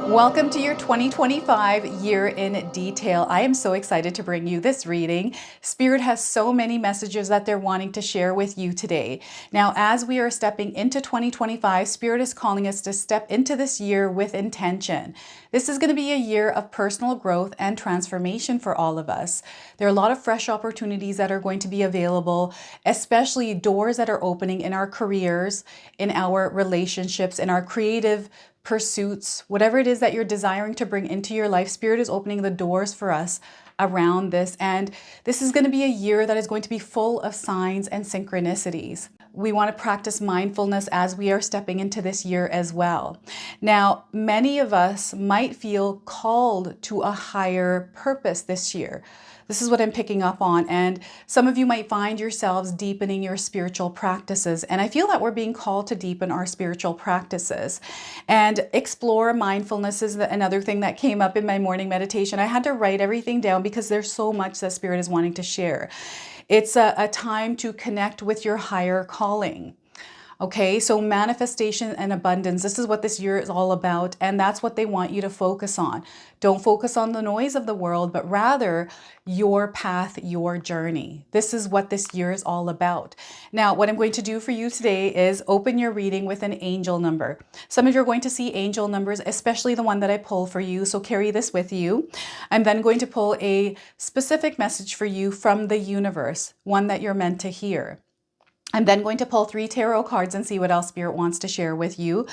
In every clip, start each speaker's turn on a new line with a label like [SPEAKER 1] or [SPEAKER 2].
[SPEAKER 1] Welcome to your 2025 year in detail. I am so excited to bring you this reading. Spirit has so many messages that they're wanting to share with you today. Now, as we are stepping into 2025, Spirit is calling us to step into this year with intention. This is going to be a year of personal growth and transformation for all of us. There are a lot of fresh opportunities that are going to be available, especially doors that are opening in our careers, in our relationships, in our creative pursuits, whatever it is that you're desiring to bring into your life. Spirit is opening the doors for us around this. And this is going to be a year that is going to be full of signs and synchronicities. We want to practice mindfulness as we are stepping into this year as well. Now, many of us might feel called to a higher purpose this year. This is what I'm picking up on. And some of you might find yourselves deepening your spiritual practices. And I feel that we're being called to deepen our spiritual practices and explore mindfulness is another thing that came up in my morning meditation. I had to write everything down because there's so much that Spirit is wanting to share. It's a time to connect with your higher calling. Okay, so manifestation and abundance, this is what this year is all about, and that's what they want you to focus on. Don't focus on the noise of the world, but rather your path, your journey. This is what this year is all about. Now, what I'm going to do for you today is open your reading with an angel number. Some of you are going to see angel numbers, especially the one that I pull for you, so carry this with you. I'm then going to pull a specific message for you from the universe, one that you're meant to hear. I'm then going to pull 3 tarot cards and see what else Spirit wants to share with you.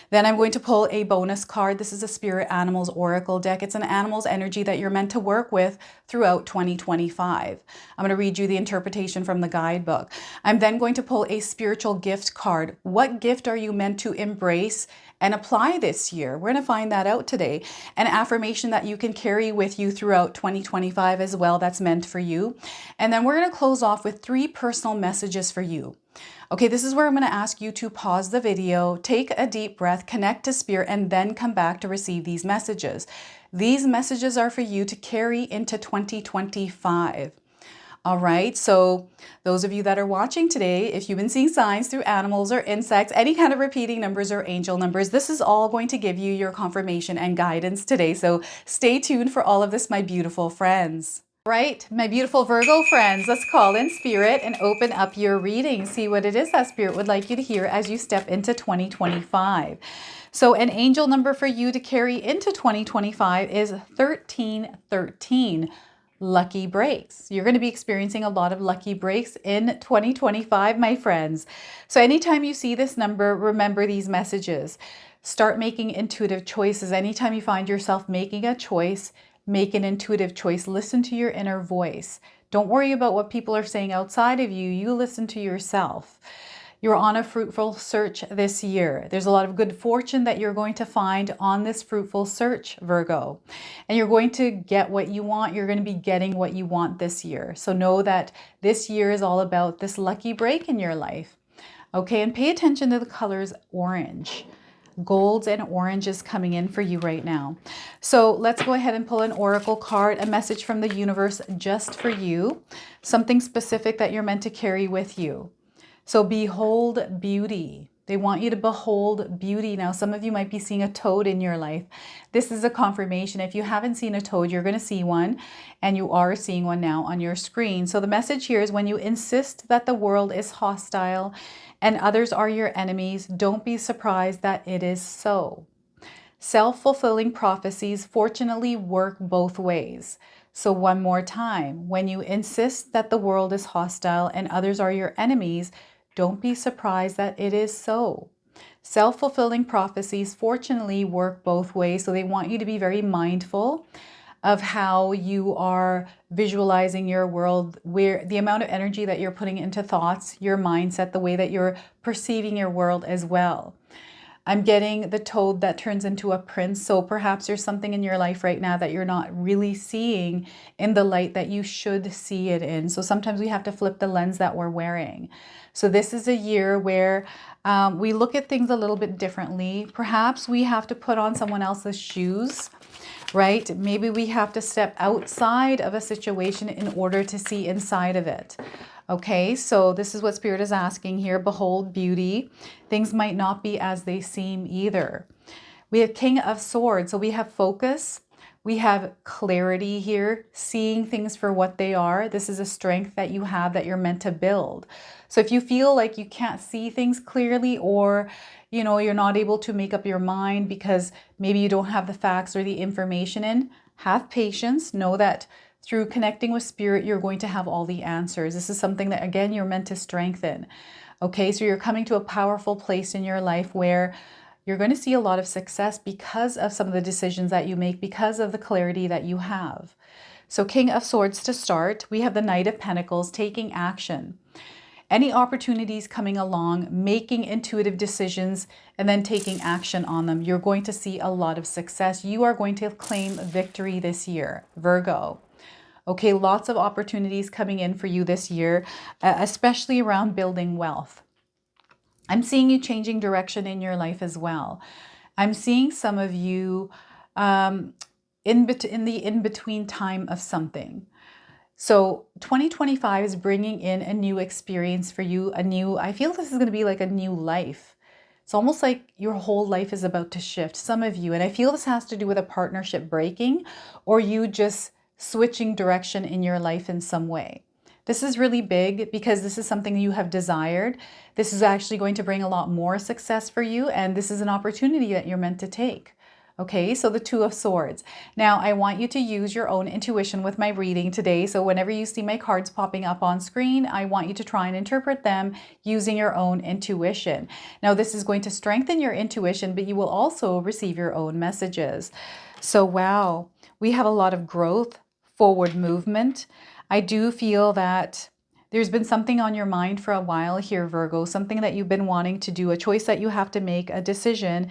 [SPEAKER 1] Then I'm going to pull a bonus card. This is a Spirit Animals Oracle deck. It's an animal's energy that you're meant to work with throughout 2025. I'm going to read you the interpretation from the guidebook. I'm then going to pull a spiritual gift card. What gift are you meant to embrace and apply this year? We're going to find that out today. An affirmation that you can carry with you throughout 2025 as well, that's meant for you. And then we're going to close off with 3 personal messages for you. Okay, this is where I'm going to ask you to pause the video, take a deep breath, connect to Spirit, and then come back to receive these messages. These messages are for you to carry into 2025. All right, so those of you that are watching today, if you've been seeing signs through animals or insects, any kind of repeating numbers or angel numbers, this is all going to give you your confirmation and guidance today. So stay tuned for all of this, my beautiful friends. Right, my beautiful Virgo friends, let's call in Spirit and open up your reading. See what it is that Spirit would like you to hear as you step into 2025. So an angel number for you to carry into 2025 is 1313. Lucky breaks. You're going to be experiencing a lot of lucky breaks in 2025, my friends. So anytime you see this number, remember these messages. Start making intuitive choices. Anytime you find yourself making a choice, make an intuitive choice. Listen to your inner voice. Don't worry about what people are saying outside of you. You listen to yourself. You're on a fruitful search this year. There's a lot of good fortune that you're going to find on this fruitful search, Virgo. And you're going to get what you want. You're going to be getting what you want this year. So know that this year is all about this lucky break in your life. Okay, and pay attention to the colors orange. Golds and oranges coming in for you right now. So let's go ahead and pull an oracle card, a message from the universe just for you. Something specific that you're meant to carry with you. So behold beauty. They want you to behold beauty. Now, some of you might be seeing a toad in your life. This is a confirmation. If you haven't seen a toad, you're going to see one, and you are seeing one now on your screen. So the message here is when you insist that the world is hostile and others are your enemies, don't be surprised that it is so. Self-fulfilling prophecies fortunately work both ways. So one more time, when you insist that the world is hostile and others are your enemies, don't be surprised that it is so. Self-fulfilling prophecies fortunately work both ways. So they want you to be very mindful of how you are visualizing your world, where the amount of energy that you're putting into thoughts, your mindset, the way that you're perceiving your world as well. I'm getting the toad that turns into a prince. So perhaps there's something in your life right now that you're not really seeing in the light that you should see it in. So sometimes we have to flip the lens that we're wearing. So this is a year where we look at things a little bit differently. Perhaps we have to put on someone else's shoes, right? Maybe we have to step outside of a situation in order to see inside of it. Okay, so this is what Spirit is asking here. Behold beauty. Things might not be as they seem either. We have King of Swords. So we have focus. We have clarity here, seeing things for what they are. This is a strength that you have that you're meant to build. So if you feel like you can't see things clearly, or you're not able to make up your mind because maybe you don't have the facts or the information in, have patience. Know that through connecting with spirit, you're going to have all the answers. This is something that, again, you're meant to strengthen. Okay, so you're coming to a powerful place in your life where you're going to see a lot of success because of some of the decisions that you make, because of the clarity that you have. So King of Swords to start. We have the Knight of Pentacles, taking action. Any opportunities coming along, making intuitive decisions, and then taking action on them. You're going to see a lot of success. You are going to claim victory this year, Virgo. Okay, lots of opportunities coming in for you this year, especially around building wealth. I'm seeing you changing direction in your life as well. I'm seeing some of you in the in-between time of something. So 2025 is bringing in a new experience for you, I feel this is going to be like a new life. It's almost like your whole life is about to shift, some of you. And I feel this has to do with a partnership breaking, or you just switching direction in your life in some way. This is really big because this is something you have desired. This is actually going to bring a lot more success for you, and this is an opportunity that you're meant to take. Okay, so the Two of Swords. Now, I want you to use your own intuition with my reading today. So whenever you see my cards popping up on screen, I want you to try and interpret them using your own intuition. Now, this is going to strengthen your intuition, but you will also receive your own messages. So, wow, we have a lot of growth, forward movement. I do feel that there's been something on your mind for a while here, Virgo, something that you've been wanting to do, a choice that you have to make, a decision,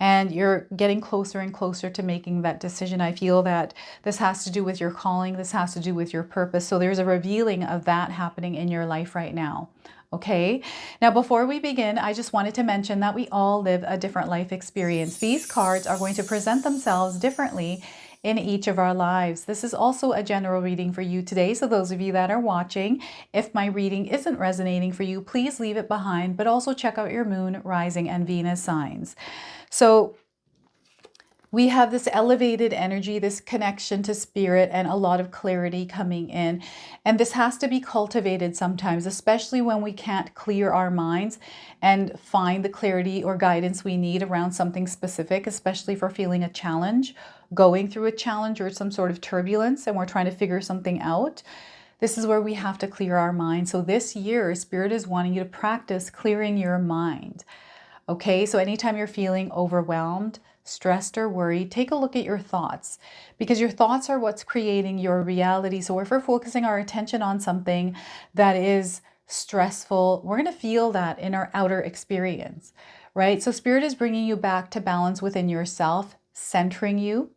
[SPEAKER 1] and you're getting closer and closer to making that decision. I feel that this has to do with your calling. This has to do with your purpose. So there's a revealing of that happening in your life right now. Okay. Now, before we begin, I just wanted to mention that we all live a different life experience. These cards are going to present themselves differently in each of our lives. This is also a general reading for you today. So those of you that are watching, if my reading isn't resonating for you, please leave it behind, but also check out your moon, rising, and Venus signs. So we have this elevated energy, this connection to spirit, and a lot of clarity coming in. And this has to be cultivated sometimes, especially when we can't clear our minds and find the clarity or guidance we need around something specific, especially for feeling a challenge, going through a challenge or some sort of turbulence, and we're trying to figure something out. This is where we have to clear our mind. So this year, Spirit is wanting you to practice clearing your mind. Okay, so anytime you're feeling overwhelmed, stressed, or worried, take a look at your thoughts, because your thoughts are what's creating your reality. So if we're focusing our attention on something that is stressful, we're going to feel that in our outer experience, right? So Spirit is bringing you back to balance within yourself, centering you.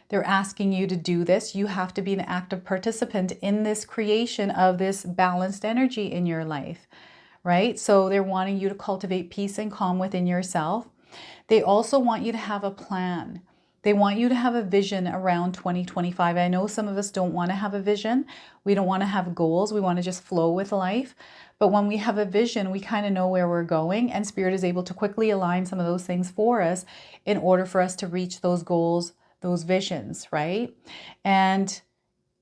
[SPEAKER 1] They're asking you to do this. You have to be an active participant in this creation of this balanced energy in your life. Right? So they're wanting you to cultivate peace and calm within yourself. They also want you to have a plan. They want you to have a vision around 2025. I know some of us don't want to have a vision. We don't want to have goals. We want to just flow with life. But when we have a vision, we kind of know where we're going, and Spirit is able to quickly align some of those things for us in order for us to reach those goals, those visions, right? And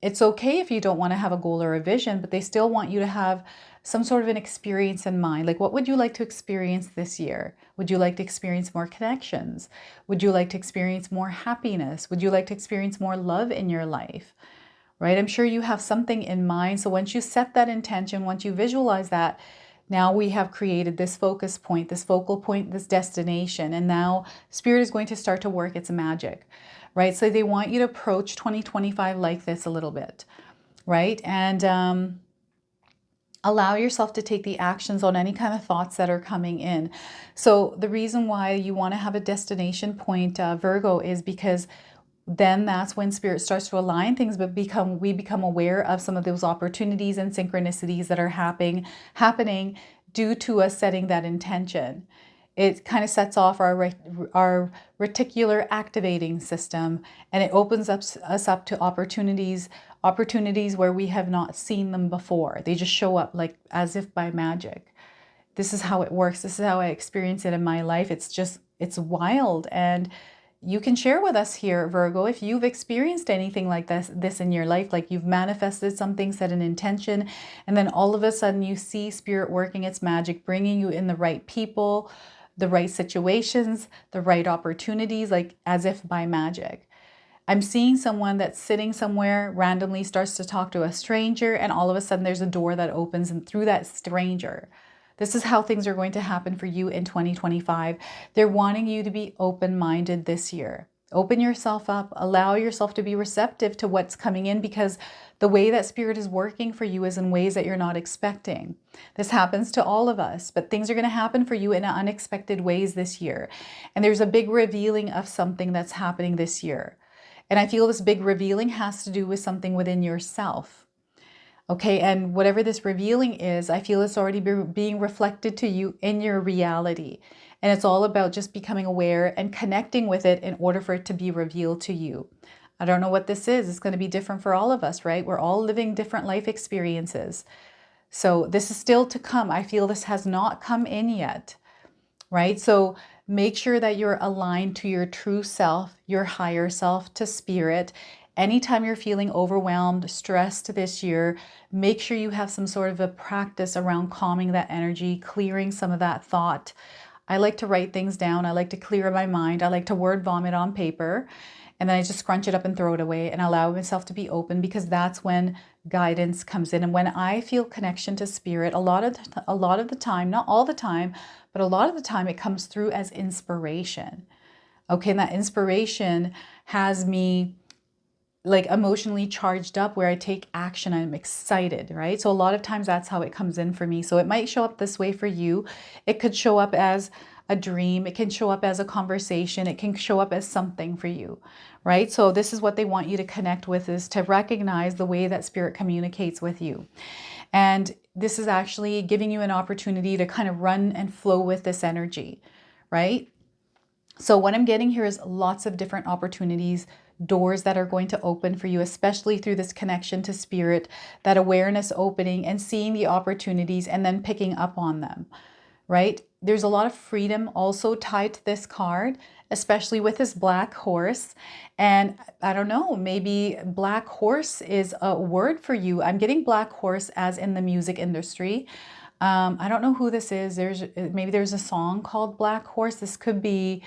[SPEAKER 1] it's okay if you don't want to have a goal or a vision, but they still want you to have some sort of an experience in mind. Like, what would you like to experience this year? Would you like to experience more connections? Would you like to experience more happiness? Would you like to experience more love in your life? Right? I'm sure you have something in mind. So once you set that intention, once you visualize that, now we have created this focus point, this focal point, this destination. And now Spirit is going to start to work its magic, right? So they want you to approach 2025 like this a little bit, right? And allow yourself to take the actions on any kind of thoughts that are coming in. So the reason why you want to have a destination point, Virgo, is because then that's when Spirit starts to align things, but we become aware of some of those opportunities and synchronicities that are happening due to us setting that intention. It kind of sets off our reticular activating system, and it opens us up to opportunities where we have not seen them before. They just show up like as if by magic. This is how it works. This is how I experience it in my life. It's wild, and you can share with us here, Virgo, if you've experienced anything like this in your life, like you've manifested something, set an intention, and then all of a sudden you see Spirit working its magic, bringing you in the right people, the right situations, the right opportunities, like as if by magic. I'm seeing someone that's sitting somewhere, randomly starts to talk to a stranger, and all of a sudden there's a door that opens, and through that stranger, this is how things are going to happen for you in 2025. They're wanting you to be open-minded this year. Open yourself up, allow yourself to be receptive to what's coming in, because the way that Spirit is working for you is in ways that you're not expecting. This happens to all of us, but things are going to happen for you in unexpected ways this year. And there's a big revealing of something that's happening this year. And I feel this big revealing has to do with something within yourself. Okay, and whatever this revealing is, I feel it's already being reflected to you in your reality. And it's all about just becoming aware and connecting with it in order for it to be revealed to you. I don't know what this is. It's going to be different for all of us, right? We're all living different life experiences. So this is still to come. I feel this has not come in yet, right? So make sure that you're aligned to your true self, your higher self, to Spirit. Anytime you're feeling overwhelmed, stressed this year, make sure you have some sort of a practice around calming that energy, clearing some of that thought. I like to write things down. I like to clear my mind. I like to word vomit on paper, and then I just scrunch it up and throw it away and allow myself to be open, because that's when guidance comes in. And when I feel connection to Spirit, a lot of the time, not all the time, but a lot of the time, it comes through as inspiration. Okay, and that inspiration has me like emotionally charged up, where I take action. I'm excited, right? So a lot of times that's how it comes in for me. So it might show up this way for you. It could show up as a dream. It can show up as a conversation. It can show up as something for you, right? So this is what they want you to connect with, is to recognize the way that Spirit communicates with you. And this is actually giving you an opportunity to kind of run and flow with this energy, right? So what I'm getting here is lots of different opportunities, doors that are going to open for you, especially through this connection to Spirit, that awareness opening and seeing the opportunities and then picking up on them, right? There's a lot of freedom also tied to this card, especially with this black horse. And I don't know, maybe black horse is a word for you. I'm getting black horse as in the music industry. I don't know who this is. Maybe there's a song called Black Horse. This could be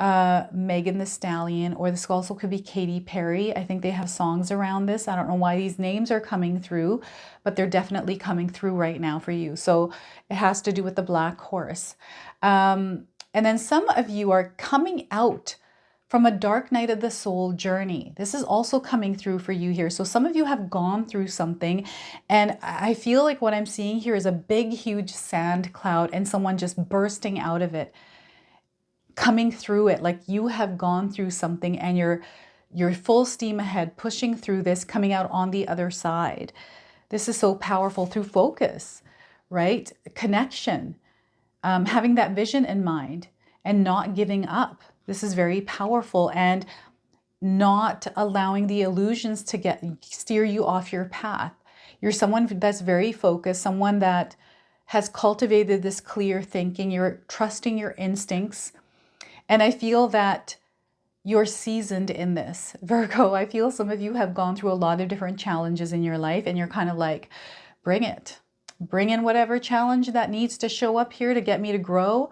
[SPEAKER 1] Megan Thee Stallion, or this also could be Katy Perry. I think they have songs around this. I don't know why these names are coming through, but they're definitely coming through right now for you. So it has to do with the black horse. And then some of you are coming out from a dark night of the soul journey. This is also coming through for you here. So some of you have gone through something, and I feel like what I'm seeing here is a big, huge sand cloud and someone just bursting out of it, coming through it. Like you have gone through something and you're full steam ahead, pushing through this, coming out on the other side. This is so powerful through focus, right? Connection, having that vision in mind and not giving up. This is very powerful, and not allowing the illusions to steer you off your path. You're someone that's very focused, someone that has cultivated this clear thinking. You're trusting your instincts. And I feel that you're seasoned in this, Virgo. I feel some of you have gone through a lot of different challenges in your life, and you're kind of like, bring it. Bring in whatever challenge that needs to show up here to get me to grow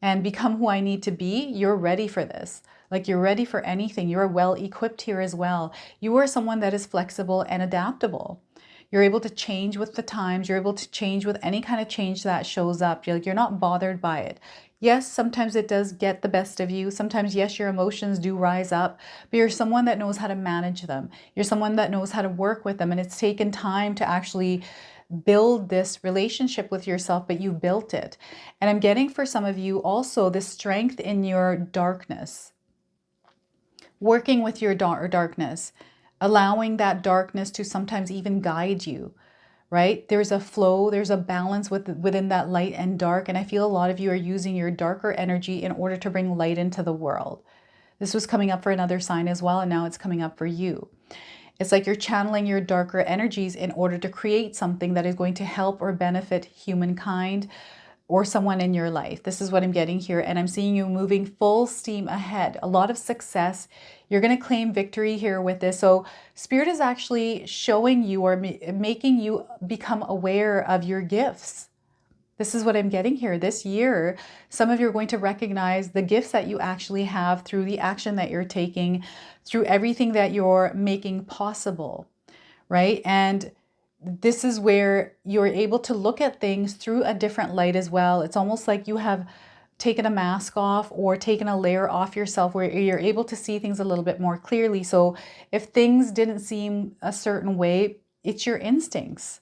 [SPEAKER 1] and become who I need to be. You're ready for this. Like you're ready for anything. You're well equipped here as well. You are someone that is flexible and adaptable. You're able to change with the times. You're able to change with any kind of change that shows up. You're not bothered by it. Yes, sometimes it does get the best of you. Sometimes, yes, your emotions do rise up, but you're someone that knows how to manage them. You're someone that knows how to work with them. And it's taken time to actually build this relationship with yourself, but you built it. And I'm getting for some of you also the strength in your darkness, working with your darkness, allowing that darkness to sometimes even guide you, right? There's a flow, there's a balance within that light and dark. And I feel a lot of you are using your darker energy in order to bring light into the world. This was coming up for another sign as well, and now it's coming up for you. It's like you're channeling your darker energies in order to create something that is going to help or benefit humankind, or someone in your life. This is what I'm getting here. And I'm seeing you moving full steam ahead. A lot of success. You're going to claim victory here with this. So Spirit is actually showing you or making you become aware of your gifts. This is what I'm getting here. This year, some of you are going to recognize the gifts that you actually have through the action that you're taking, through everything that you're making possible, right? And this is where you're able to look at things through a different light as well. It's almost like you have taken a mask off or taken a layer off yourself where you're able to see things a little bit more clearly. So if things didn't seem a certain way, it's your instincts.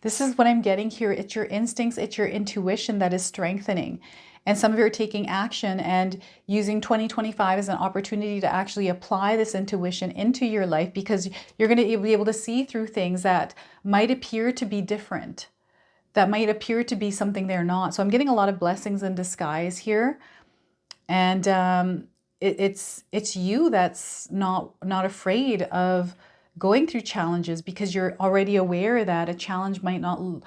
[SPEAKER 1] This is what I'm getting here. It's your instincts, it's your intuition that is strengthening. And some of you are taking action and using 2025 as an opportunity to actually apply this intuition into your life, because you're going to be able to see through things that might appear to be different, that might appear to be something they're not. So I'm getting a lot of blessings in disguise here. And it's you that's not afraid of going through challenges, because you're already aware that a challenge might not,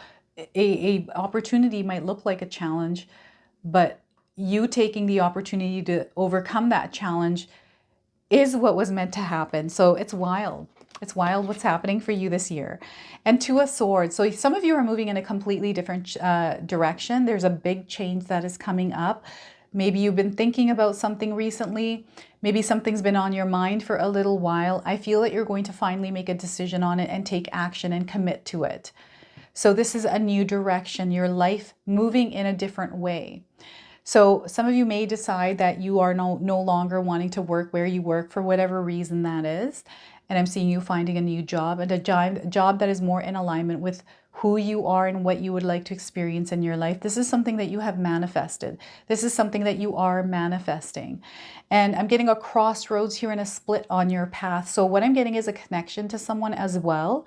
[SPEAKER 1] a opportunity might look like a challenge, but you taking the opportunity to overcome that challenge is what was meant to happen. So it's wild. It's wild what's happening for you this year. And Two of Swords. So some of you are moving in a completely different direction. There's a big change that is coming up. Maybe you've been thinking about something recently. Maybe something's been on your mind for a little while. I feel that you're going to finally make a decision on it and take action and commit to it. So this is a new direction, your life moving in a different way. So some of you may decide that you are no longer wanting to work where you work for whatever reason that is. And I'm seeing you finding a new job, and a job that is more in alignment with who you are and what you would like to experience in your life. This is something that you have manifested. This is something that you are manifesting. And I'm getting a crossroads here and a split on your path. So what I'm getting is a connection to someone as well.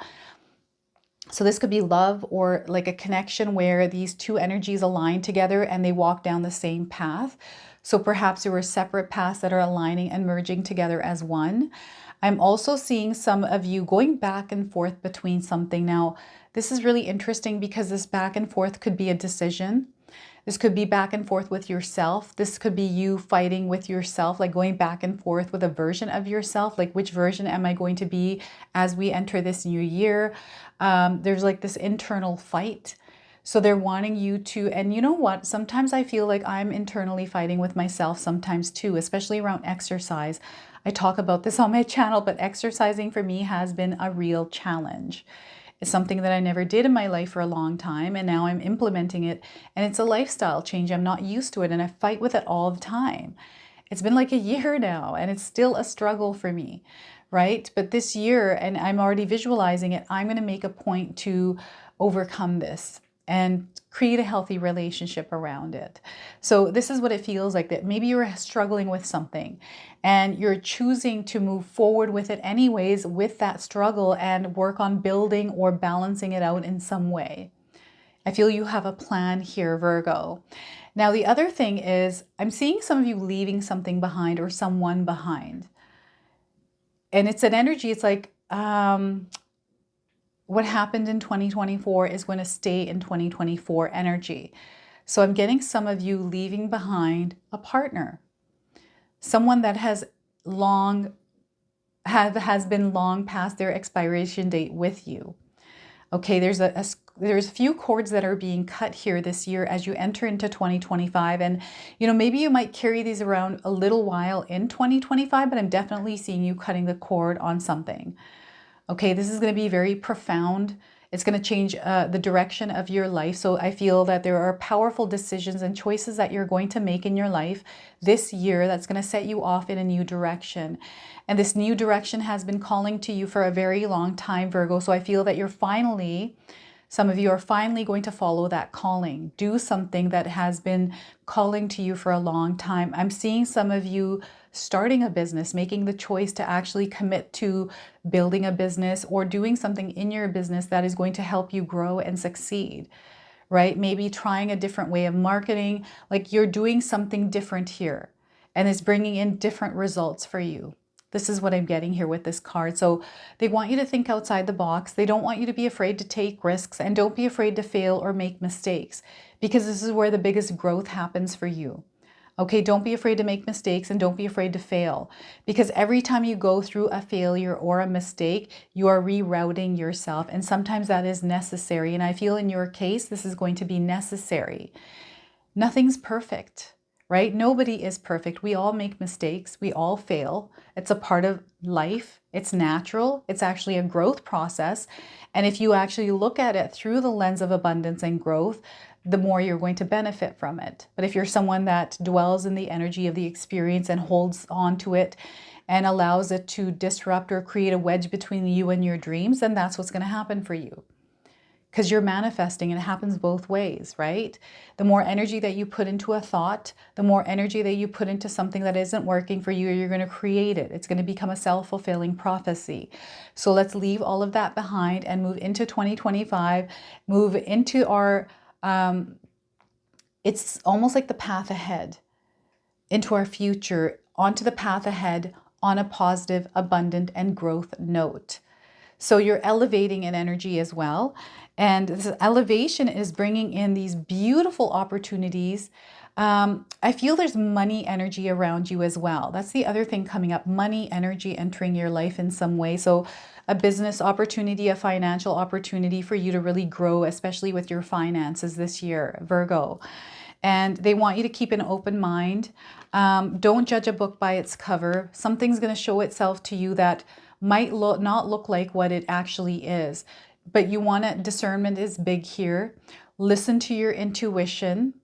[SPEAKER 1] So this could be love, or like a connection where these two energies align together and they walk down the same path. So perhaps there were separate paths that are aligning and merging together as one. I'm also seeing some of you going back and forth between something. Now, this is really interesting because this back and forth could be a decision. This could be back and forth with yourself. This could be you fighting with yourself, like going back and forth with a version of yourself. Like, which version am I going to be as we enter this new year? There's like this internal fight. So they're wanting you to, and you know what? Sometimes I feel like I'm internally fighting with myself sometimes too, especially around exercise. I talk about this on my channel, but exercising for me has been a real challenge. It's something that I never did in my life for a long time, and now I'm implementing it, and it's a lifestyle change. I'm not used to it, and I fight with it all the time. It's been like a year now, and it's still a struggle for me, right? But this year, and I'm already visualizing it, I'm going to make a point to overcome this and create a healthy relationship around it. So this is what it feels like, that maybe you're struggling with something and you're choosing to move forward with it anyways with that struggle and work on building or balancing it out in some way. I feel you have a plan here, Virgo. Now, the other thing is I'm seeing some of you leaving something behind or someone behind. And it's an energy, it's like, what happened in 2024 is going to stay in 2024 energy. So I'm getting some of you leaving behind a partner, someone that has been long past their expiration date with you. Okay, there's a few cords that are being cut here this year as you enter into 2025. And, maybe you might carry these around a little while in 2025, but I'm definitely seeing you cutting the cord on something. Okay, this is going to be very profound. It's going to change the direction of your life. So I feel that there are powerful decisions and choices that you're going to make in your life this year that's going to set you off in a new direction. And this new direction has been calling to you for a very long time, Virgo. So I feel that some of you are finally going to follow that calling. Do something that has been calling to you for a long time. I'm seeing some of you starting a business, making the choice to actually commit to building a business or doing something in your business that is going to help you grow and succeed, right? Maybe trying a different way of marketing, like you're doing something different here and it's bringing in different results for you. This is what I'm getting here with this card. So they want you to think outside the box. They don't want you to be afraid to take risks, and don't be afraid to fail or make mistakes, because this is where the biggest growth happens for you. Okay, don't be afraid to make mistakes, and don't be afraid to fail, because every time you go through a failure or a mistake, you are rerouting yourself, and sometimes that is necessary. And I feel in your case, this is going to be necessary. Nothing's perfect, right? Nobody is perfect. We all make mistakes. We all fail. It's a part of life. It's natural. It's actually a growth process. And if you actually look at it through the lens of abundance and growth, the more you're going to benefit from it. But if you're someone that dwells in the energy of the experience and holds on to it and allows it to disrupt or create a wedge between you and your dreams, then that's what's going to happen for you. Because you're manifesting, and it happens both ways, right? The more energy that you put into a thought, the more energy that you put into something that isn't working for you, you're going to create it. It's going to become a self-fulfilling prophecy. So let's leave all of that behind and move into 2025, move into our, it's almost like the path ahead, into our future, onto the path ahead on a positive, abundant, and growth note. So you're elevating in energy as well. And this elevation is bringing in these beautiful opportunities. I feel there's money energy around you as well. That's the other thing coming up, money energy entering your life in some way. So a business opportunity, a financial opportunity for you to really grow, especially with your finances this year, Virgo. And they want you to keep an open mind. Don't judge a book by its cover. Something's going to show itself to you that might not look like what it actually is. But you want to, discernment is big here. Listen to your intuition.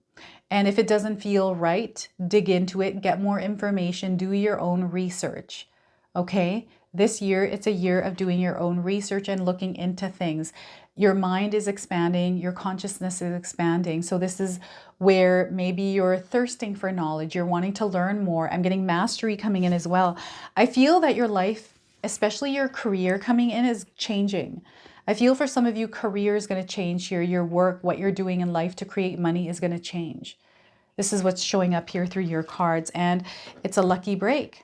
[SPEAKER 1] And if it doesn't feel right, dig into it, get more information, do your own research. Okay? This year, it's a year of doing your own research and looking into things. Your mind is expanding, your consciousness is expanding. So this is where maybe you're thirsting for knowledge, you're wanting to learn more. I'm getting mastery coming in as well. I feel that your life, especially your career coming in, is changing. I feel for some of you, career is going to change here. Your work, what you're doing in life to create money is going to change. This is what's showing up here through your cards, and it's a lucky break.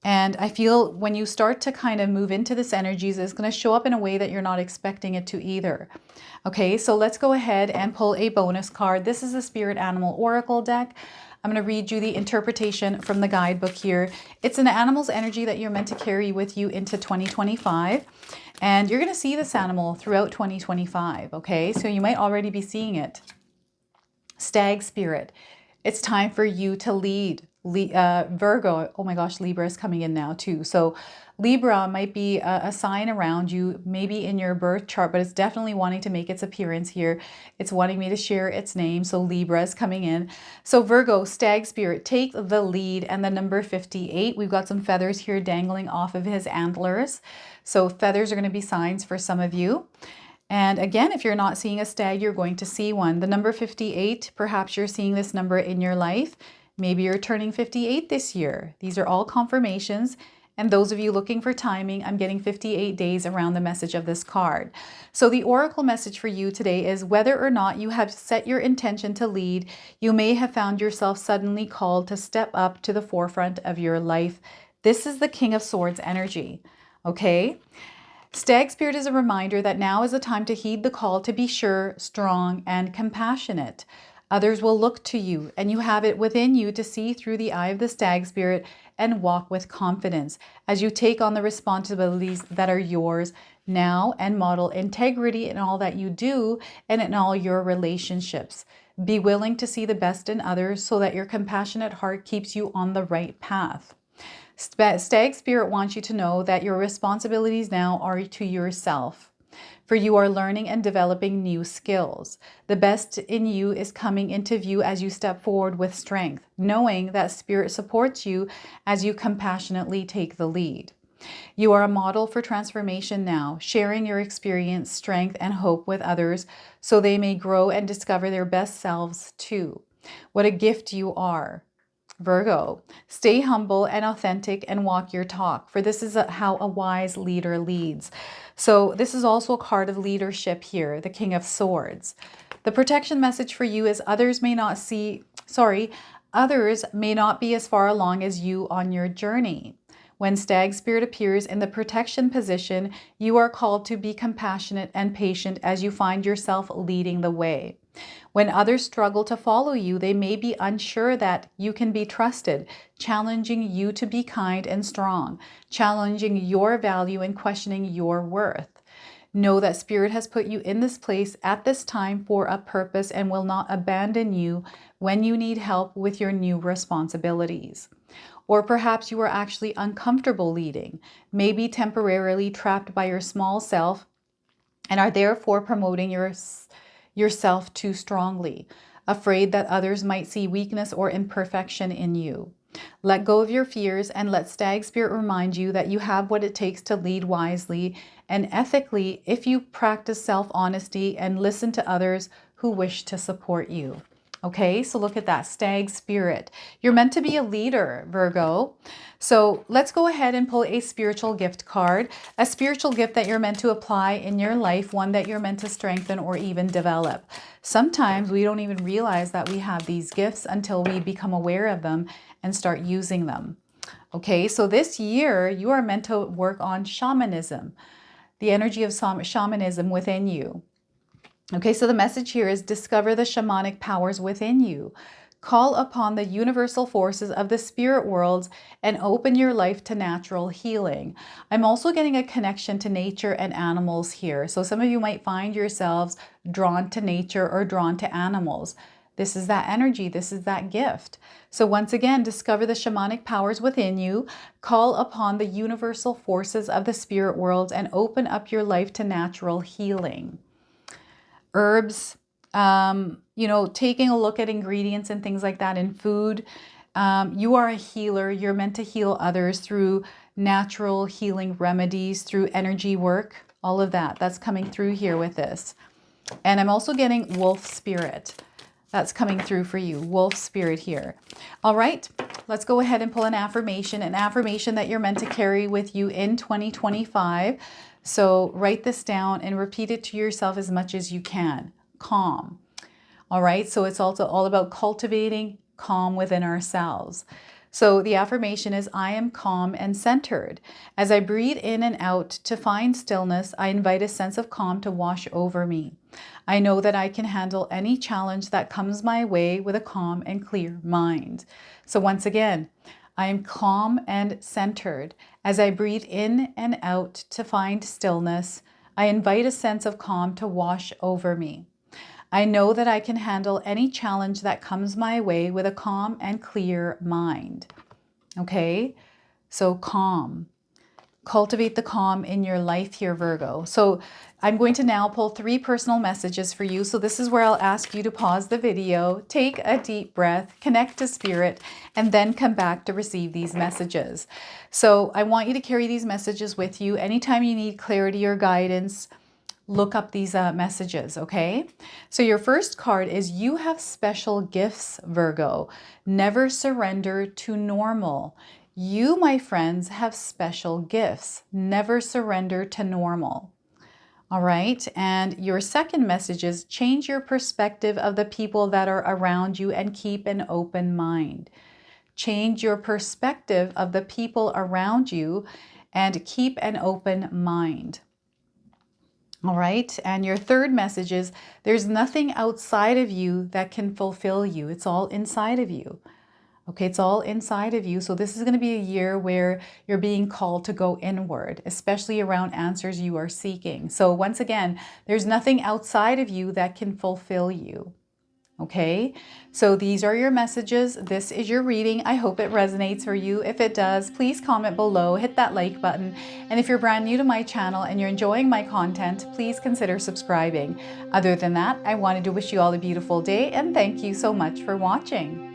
[SPEAKER 1] And I feel when you start to kind of move into this energies, it's going to show up in a way that you're not expecting it to either. Okay, so let's go ahead and pull a bonus card. This is a Spirit Animal Oracle deck. I'm going to read you the interpretation from the guidebook here. It's an animal's energy that you're meant to carry with you into 2025. And you're going to see this animal throughout 2025, okay? So you might already be seeing it. Stag spirit. It's time for you to lead. Virgo, oh my gosh, Libra is coming in now too. So Libra might be a sign around you, maybe in your birth chart, but it's definitely wanting to make its appearance here. It's wanting me to share its name. So Libra is coming in. So Virgo, Stag Spirit, take the lead, and the number 58. We've got some feathers here dangling off of his antlers. So feathers are going to be signs for some of you. And again, if you're not seeing a stag, you're going to see one. The number 58, perhaps you're seeing this number in your life. Maybe you're turning 58 this year. These are all confirmations. And those of you looking for timing, I'm getting 58 days around the message of this card. So the oracle message for you today is whether or not you have set your intention to lead, you may have found yourself suddenly called to step up to the forefront of your life. This is the King of Swords energy, okay? Stag Spirit is a reminder that now is the time to heed the call to be sure, strong, and compassionate. Others will look to you, and you have it within you to see through the eye of the Stag Spirit and walk with confidence as you take on the responsibilities that are yours now and model integrity in all that you do and in all your relationships. Be willing to see the best in others so that your compassionate heart keeps you on the right path. Stag Spirit wants you to know that your responsibilities now are to yourself, for you are learning and developing new skills. The best in you is coming into view as you step forward with strength, knowing that Spirit supports you as you compassionately take the lead. You are a model for transformation now, sharing your experience, strength, and hope with others so they may grow and discover their best selves too. What a gift you are. Virgo, stay humble and authentic and walk your talk, for this is how a wise leader leads. So this is also a card of leadership here, the King of Swords. The protection message for you is others may not be as far along as you on your journey. When Stag Spirit appears in the protection position, you are called to be compassionate and patient as you find yourself leading the way. When others struggle to follow you, they may be unsure that you can be trusted, challenging you to be kind and strong, challenging your value and questioning your worth. Know that Spirit has put you in this place at this time for a purpose and will not abandon you when you need help with your new responsibilities. Or perhaps you are actually uncomfortable leading, maybe temporarily trapped by your small self, and are therefore promoting yourself too strongly, afraid that others might see weakness or imperfection in you. Let go of your fears and let Stag Spirit remind you that you have what it takes to lead wisely and ethically if you practice self-honesty and listen to others who wish to support you. Okay, so look at that, Stag Spirit. You're meant to be a leader, Virgo. So let's go ahead and pull a spiritual gift card, a spiritual gift that you're meant to apply in your life, one that you're meant to strengthen or even develop. Sometimes we don't even realize that we have these gifts until we become aware of them and start using them. Okay, so this year you are meant to work on shamanism, the energy of shamanism within you. Okay, so the message here is discover the shamanic powers within you. Call upon the universal forces of the spirit worlds and open your life to natural healing. I'm also getting a connection to nature and animals here. So some of you might find yourselves drawn to nature or drawn to animals. This is that energy. This is that gift. So once again, discover the shamanic powers within you. Call upon the universal forces of the spirit worlds and open up your life to natural healing. Herbs, taking a look at ingredients and things like that in food. You are a healer. You're meant to heal others through natural healing remedies, through energy work, all of that. That's coming through here with this. And I'm also getting wolf spirit. That's coming through for you, wolf spirit here. All right, let's go ahead and pull an affirmation that you're meant to carry with you in 2025. So write this down and repeat it to yourself as much as you can. Calm. All right, so it's also all about cultivating calm within ourselves. So the affirmation is, I am calm and centered. As I breathe in and out to find stillness, I invite a sense of calm to wash over me. I know that I can handle any challenge that comes my way with a calm and clear mind. So once again, I am calm and centered. As I breathe in and out to find stillness, I invite a sense of calm to wash over me. I know that I can handle any challenge that comes my way with a calm and clear mind. Okay, so calm. Cultivate the calm in your life here, Virgo. So I'm going to now pull 3 personal messages for you. So this is where I'll ask you to pause the video, take a deep breath, connect to spirit, and then come back to receive these messages. So I want you to carry these messages with you. Anytime you need clarity or guidance, look up these messages, okay? So your first card is you have special gifts, Virgo. Never surrender to normal. You, my friends, have special gifts. Never surrender to normal. All right, and your second message is change your perspective of the people that are around you and keep an open mind. Change your perspective of the people around you and keep an open mind. All right, and your third message is there's nothing outside of you that can fulfill you. It's all inside of you. Okay, it's all inside of you. So this is going to be a year where you're being called to go inward, especially around answers you are seeking. So once again, there's nothing outside of you that can fulfill you. Okay, so these are your messages. This is your reading. I hope it resonates for you. If it does, please comment below, hit that like button. And if you're brand new to my channel and you're enjoying my content, please consider subscribing. Other than that, I wanted to wish you all a beautiful day and thank you so much for watching.